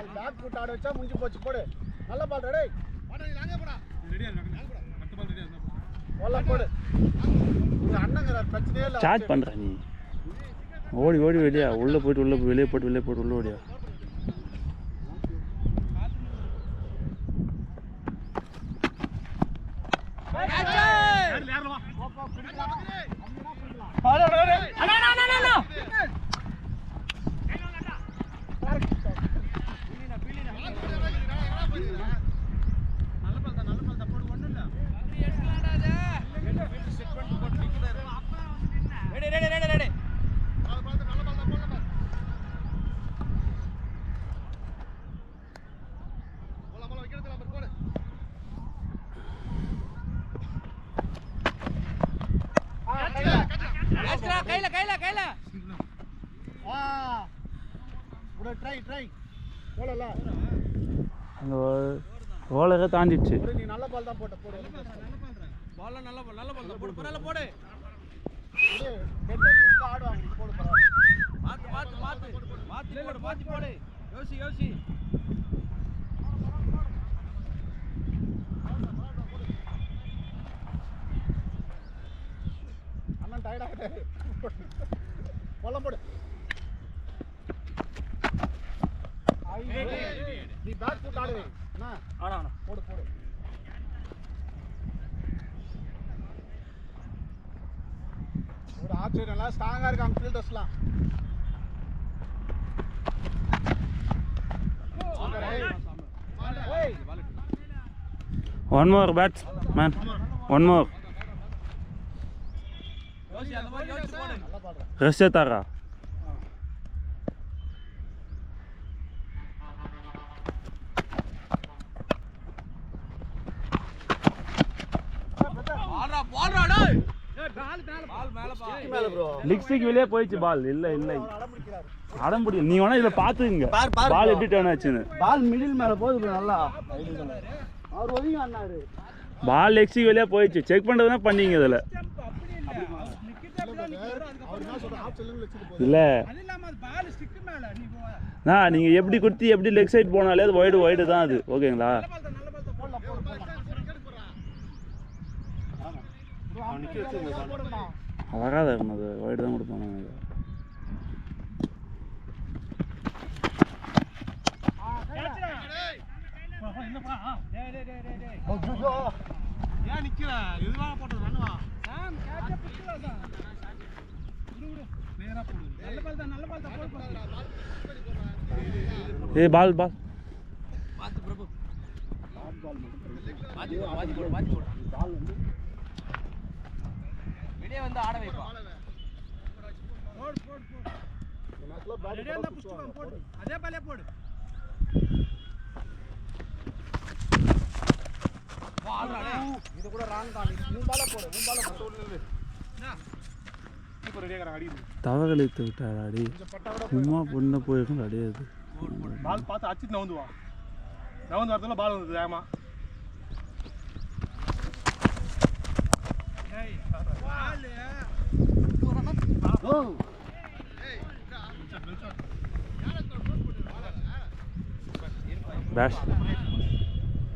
பால் back போட்டு ஆட வச்சா முடிஞ்சு போச்சு. போடு நல்ல பால். ரெடி போடலாம். போடு அண்ணங்கிறார், பிரச்சனையே இல்லை. சார்ஜ் பண்ணுற நீ ஓடி ஓடி வெளியா உள்ளே போயிட்டு உள்ளே வெளியே போட்டு வெளியே போட்டு உள்ளே ஓடியா. அந்த ஓலக தாண்டிடுச்சு. நீ நல்ல பால் தான் போட்ட. போடு நல்ல பால் போடு. பரவாயில்ல போடு. ஆடுவாங்க. போடு பரவாயில்ல. மாத்தி போடு. யோசி அண்ணன் டயர்ட் ஆகிட்டாரு. போலாம். போடு. நீ பேக் போட்டு ஆடுவே. போடு. ஒரு ஆச்சரியம் நல்லா ஸ்ட்ராங்கா இருக்காங்க ஃபீல்டர்ஸ்லாம். One more batsman, one more. Rest தாரா. லிக்ஸுக்கு வெளியே போயிடுச்சு பால். இல்லை அடம் முடியல. நீ வேணா இதில் பார்த்துங்க பால் எப்படி டர்ன் ஆச்சுன்னு. பால் மிடில் மேலே போகுது நல்லா. அவர் ஒதுங்கி ஆனாரு. பால் லெக்ஸுக்கு வெளியே போயிடுச்சு. செக் பண்ணுறது தான் பண்ணீங்க இதில். இல்லை நீங்கள் எப்படி குத்தி எப்படி லெக் சைட் போனாலே அது ஒய்டு தான் அது. ஓகேங்களா? அழகாக தான் இருக்கணும். அது ஒய்டு தான் கொடுப்பாங்க. ஏ பால் வெளியே வந்து ஆட வைப்பா. அதே பாலே போடு. இது கூட ராங் தான். மூணு பால போடு. தவகலித்து விட்டார் அடி. சும்மா பொண்ணை போயிருக்கும் அடியாது. பால் பார்த்து அடிச்சுட்டு நவுந்து வரதுல பால் வந்தது வேகமா.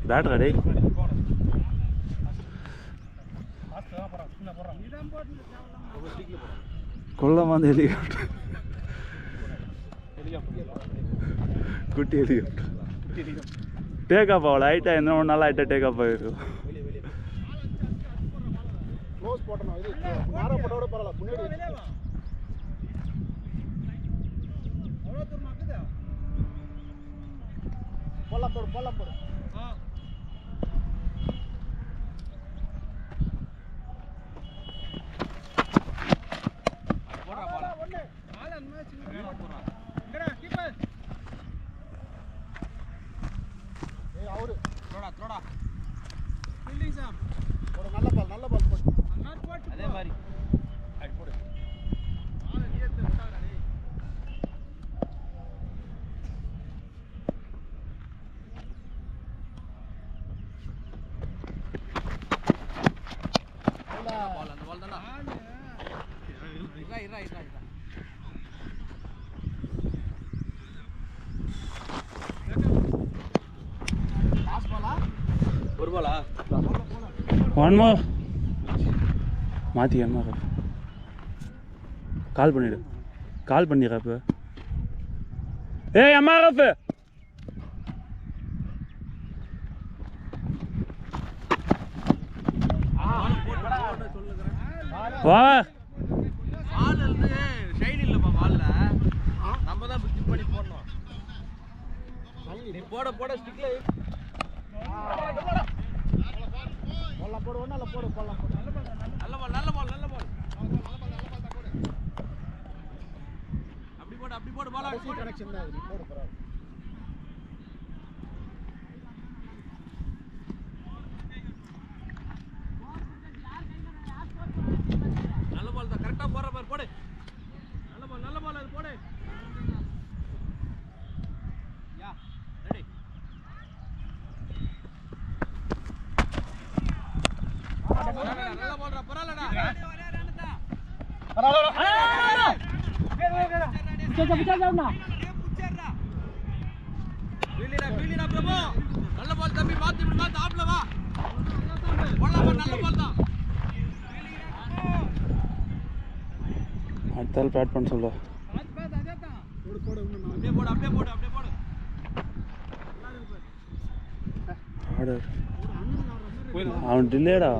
Bad ready. கொல்லம் வந்து ஹெலிகாப்டர், குட்டி ஹெலிகாப்டர் டேக் ஆஃப் ஆகல. ஹைட்டாக என்ன ஒன்று நாள் ஹைட்டாக டேக் ஆஃப் ஆகிருக்கும். அதே மாதிரி அந்த பால் தானா? ஒன் மோர் மாற்றி எம்ஆர் கால் பண்ணிவிடு கால் பண்ணிடுறா இப்போ ஏய் எம்ஆர்எஃப் வா வால் இருந்து ஷைன் இல்லப்பா வால்ல நம்ம தான் புக் பண்ணி போடணும் நீ போட போட ஸ்டிக்ல போடலாம் போடு ஒண்ணால போடு போடலாம் நல்ல பால் நல்ல பால் நல்ல பால் அப்படி போடு பால் கடைசி கனெக்ஷன் தான் இது போடு பரவாயில்லை நல்ல பால் தான் கரெக்டா போற பாரு போடு நல்ல பால் அது போடு யா ரெடி நல்ல பால்டா பரவாயில்லடா பீலிடா பிரபு நல்ல பால் தம்பி மாத்தி ஆப்ல வா போடலாம் நல்ல பால் தான் அடுத்தால் பேட் பண்ண சொல்ல போடு அப்படியே போடு ஆர்டர் அவன் டிலேடா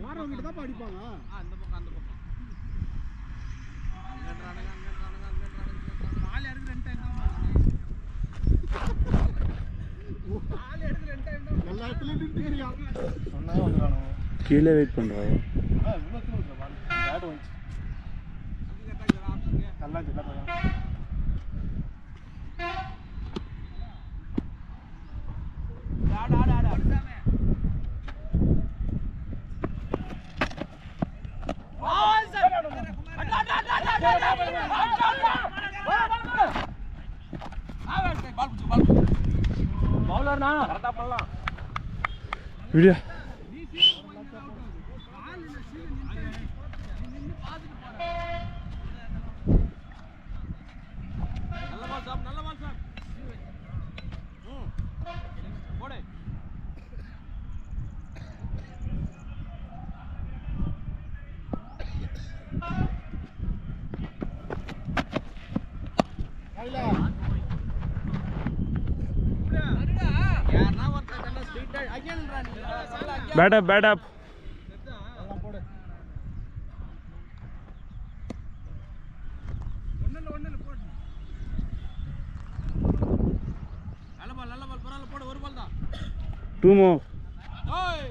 வாரவங்கிட்ட தான் அடிப்பாங்க அந்த பக்கம் நாலு எடுத்து ரெண்டு எல்லா இடத்துலயும் நிறுத்திக்கிறியா கீழே வெயிட் பண்ணுறா நல்லா பவுலர்னா கரெக்டா பண்ணலாம் வீடியோ நல்ல பால் சார் போடு பேட் அப் நல்ல பால் பரவாயில்ல போடு ஒரு பால் தான் 2 more ஓய்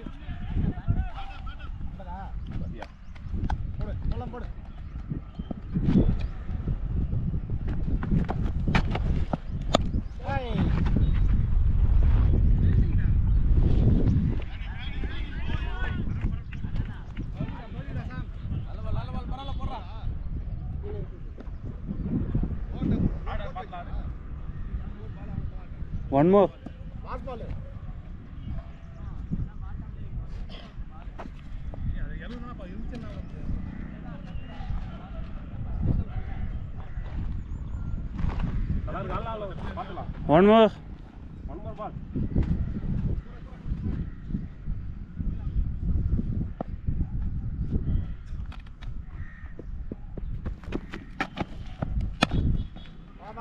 போடு one more பாஸ் பால் one more ball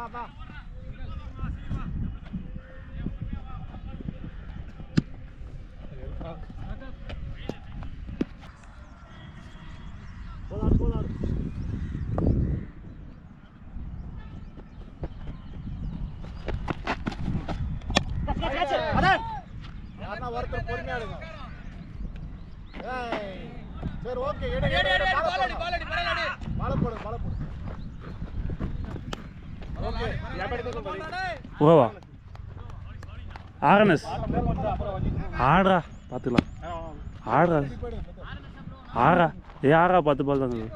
va Polar. யாரா ஒருத்தர் பொறுமையா இருங்க. சரி ஓகே எடு பால் அடி. பால் போடு. ஓகே போவா ஆகனஸ் ஆடுறா பார்த்துக்கலாம் ஆடுறா ஆறா 10 பால் தாங்க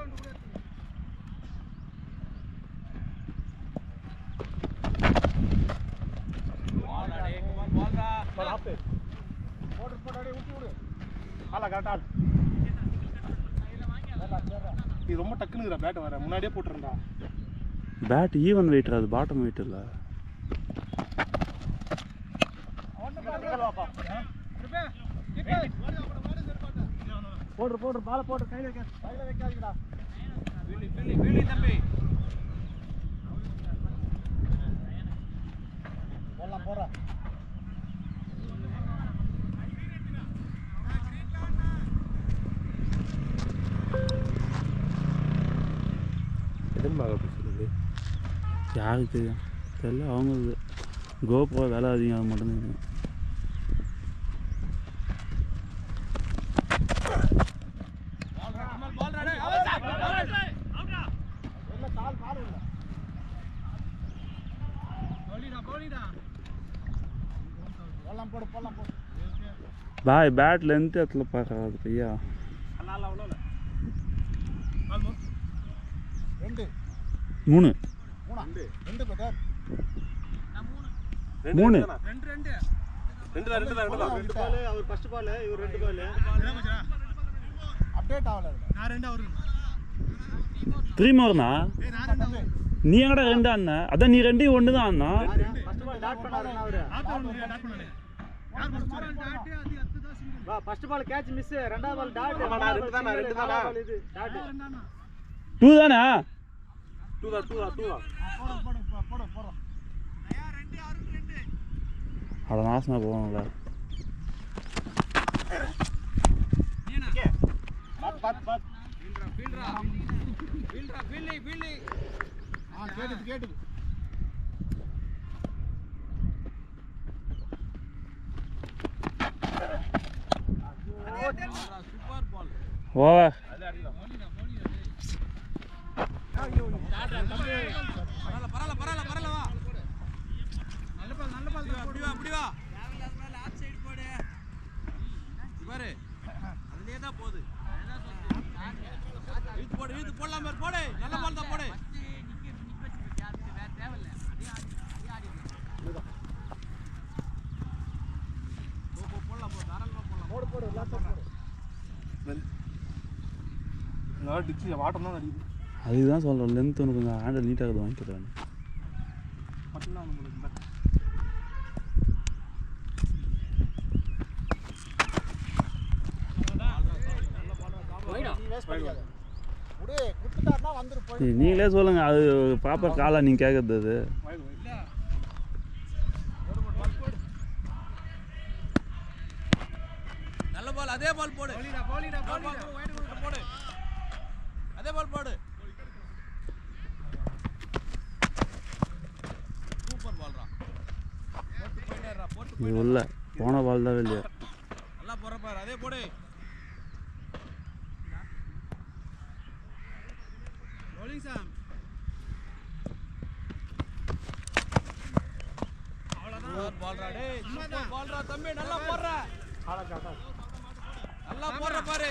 இது ரொம்ப டக்குனுங்கடா பேட் வர முன்னாடியே போட்டுறேன்டா பேட் ஈவன் வெயிட் அது பாட்டம் வெயிட் இல்லை. போடு பால போடு கையில வைக்காதீங்கடா. வீலி தம்பி போடுறா. யாருக்கு தெரியும் தெரியல. அவங்க கோப்ரோ வேலை அதிகம், அது மட்டும்தான் தெரியும். பாய் பேட் லென்த் எத்தனை பார்க்கறது பையா? 3 3 அவர் ஃபர்ஸ்ட் பால், இவர் 2 பால். அப்டேட் ஆகல. நான் 2 அவரு 3 மோர்னா நீ எங்கடா 2 அண்ணா? அதான் நீ 2 1 தான் அண்ணா. ஃபர்ஸ்ட் பால் டாட் பண்ணாரு அவரு. டாட் பண்ணாரு. யார் ஃபர்ஸ்ட் பால் டாட் அது 10 தான் சிங்கிள். வா ஃபர்ஸ்ட் பால் கேட்ச் மிஸ், இரண்டாவது பால் டாட். 2 தானா இது டாட். 2 தானா? 2 தான். போடு. அட நாசமா போவாங்களா? பத் ஃபீல்டரா கேட்டு சூப்பர் பால். ஓவர். பரவாயில்ல வா. நல்ல பால் அப்படி வா. ஆஃப் சைடு போடு. பாரு அதுலயே தான் போகுது. இழுத்து போடலாம் பாரு, போடு. நல்ல பால் தான் போடு. போடலாம் தாராளமா போடலாம். போடு லாஸ்ட் போடு. நான் டிச்சி வாட்டம் தான் அடிக்குது. அதுதான் சொல்கிறேன், லென்த் ஒன்று கொஞ்சம் ஹேண்டில் நீட்டாக இருக்குது, வாங்கிக்கிறேன். மட்டும்தான் நம்மளுக்கு நீங்களே சொல்லுங்க, அது பாப்பா காலா நீங்க கேட்கறது. அது நல்ல பால், அதே பால் போடு. போடு அதே பால் போடு. சூப்பர் பால்ரா. போட்டு இது உள்ள போன பால் தான் வெளியே. நல்லா போற பாரு, அதே போடு. ரோலிங் சாம். அவ்வளவுதான் பால்ரா. டேய் சூப்பர் பால்ரா தம்பி, நல்லா போடுற. நல்லா போடுற பாரு.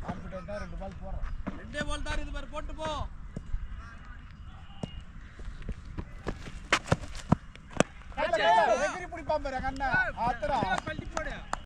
கான்ஃபிடென்ட்டா 2 பால் போறோம். 2 பால் தான் இது பாரு, போட்டு போ. எகிரி புடிப்பான் பாரு கண்ணா. ஆத்ரா